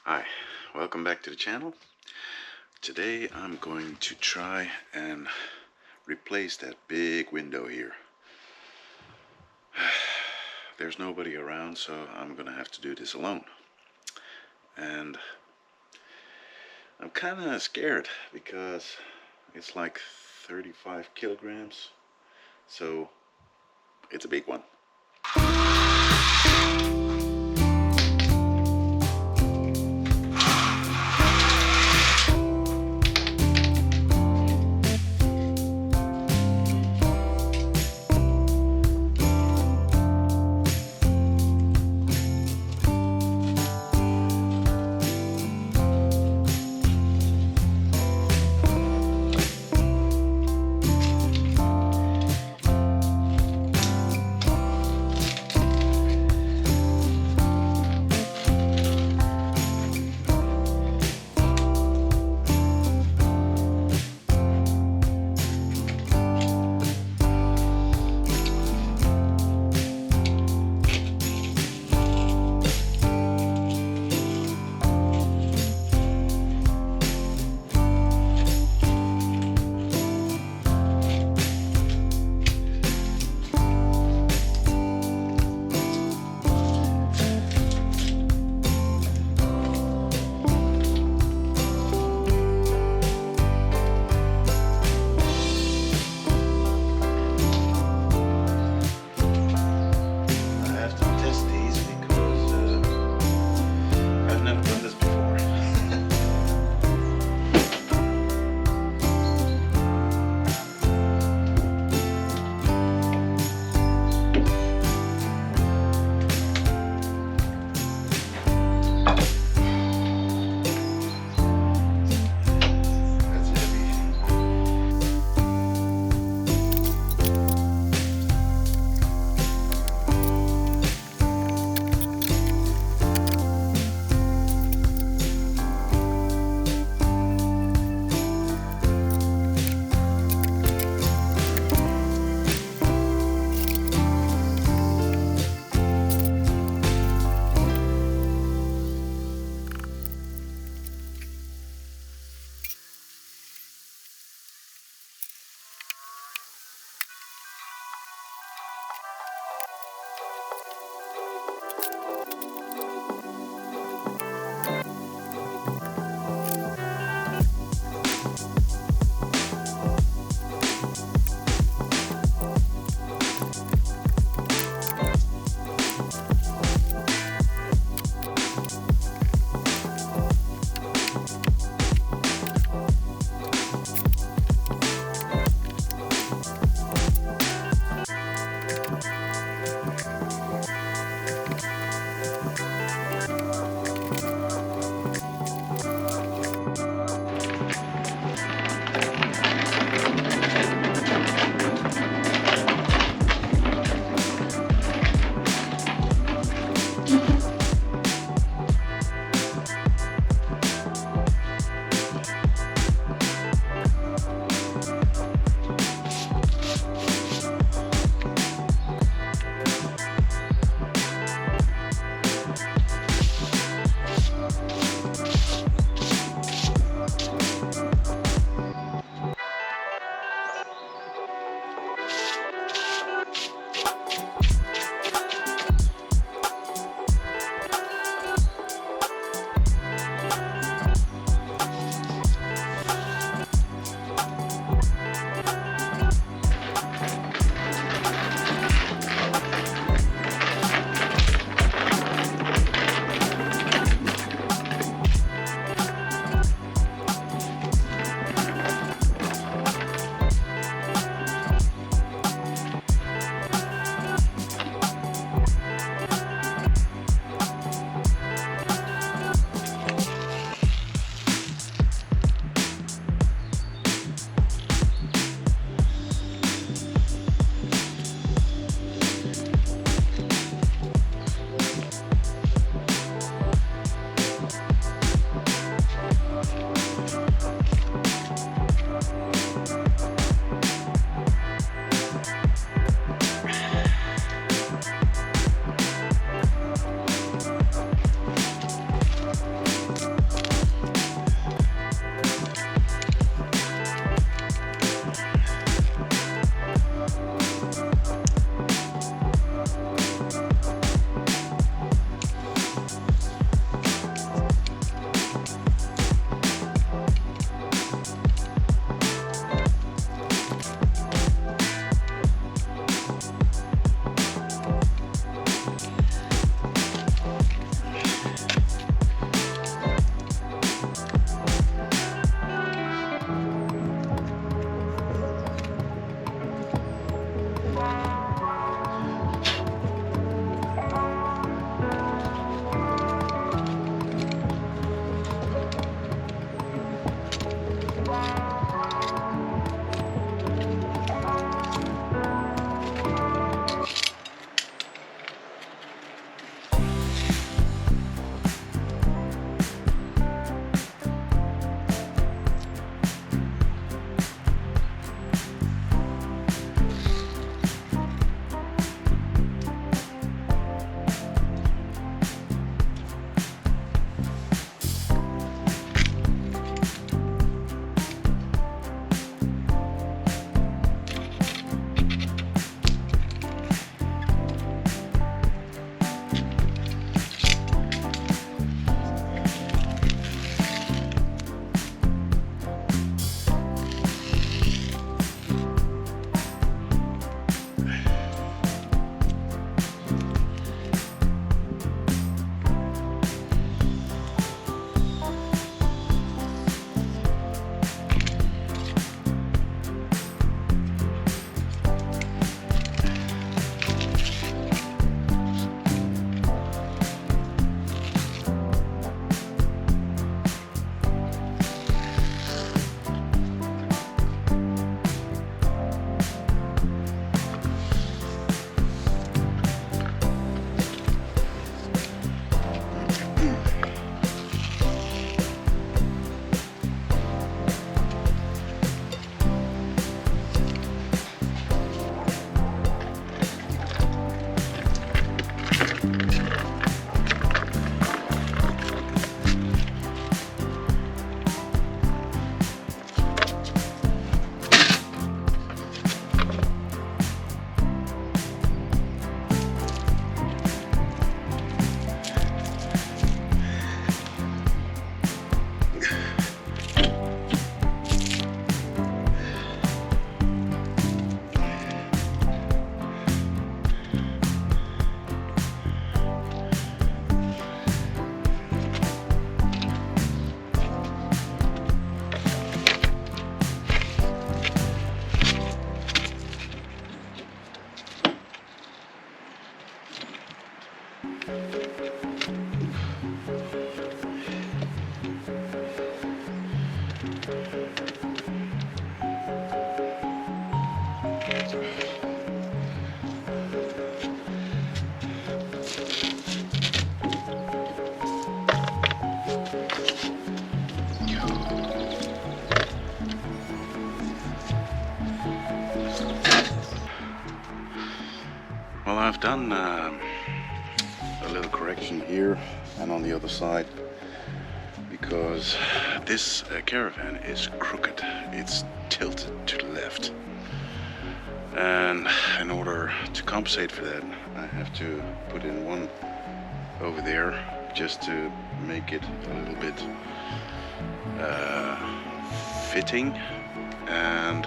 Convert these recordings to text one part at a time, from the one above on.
Hi, welcome back to the channel. Today I'm going to try and replace that big window here. There's nobody around, so I'm gonna have to do this alone. And I'm kind of scared because it's like 35 kilograms, so it's a big one. done a little correction here and on the other side, because this Caravan is crooked. It's tilted to the left, and in order to compensate for that, I have to put in one over there just to make it a little bit fitting. And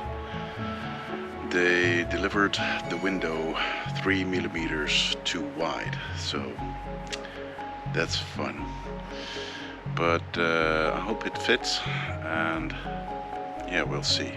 they delivered the window 3 millimeters too wide, so that's fun. But I hope it fits, and yeah, we'll see.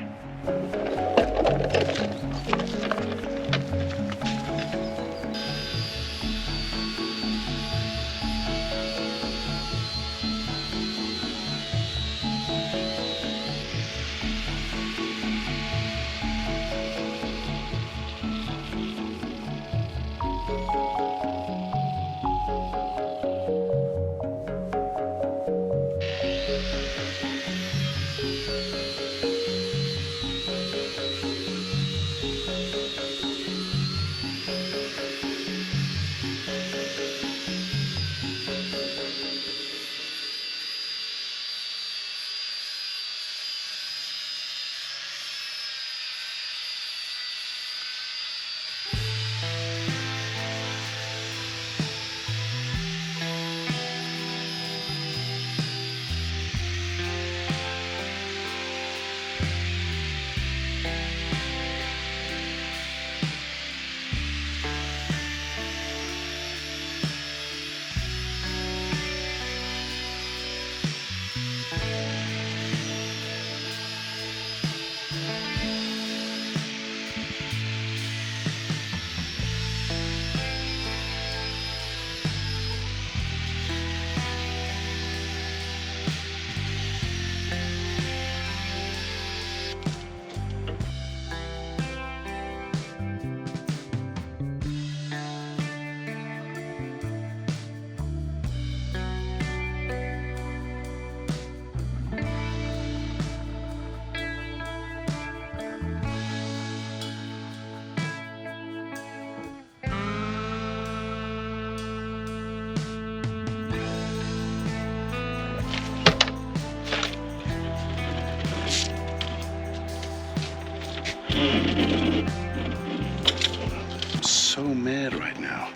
I'm so mad right now.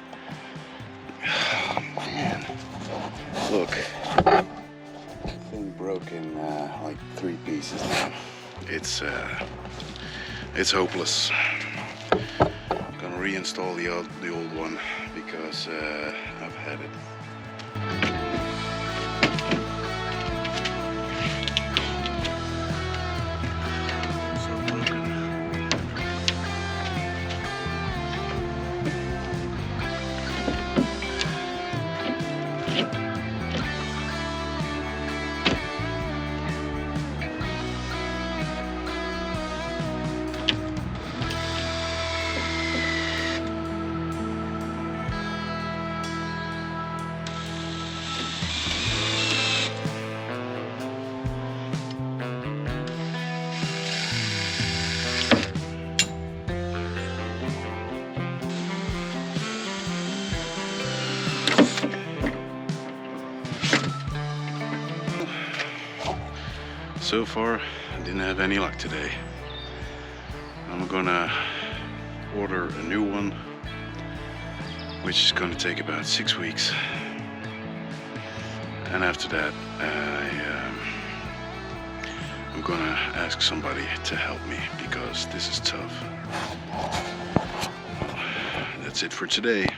Oh, man. Look. The thing broke in like 3 pieces now. It's hopeless. I'm gonna reinstall the old one because I've had it. So far, I didn't have any luck today. I'm gonna order a new one, which is gonna take about 6 weeks. And after that, I'm gonna ask somebody to help me because this is tough. That's it for today.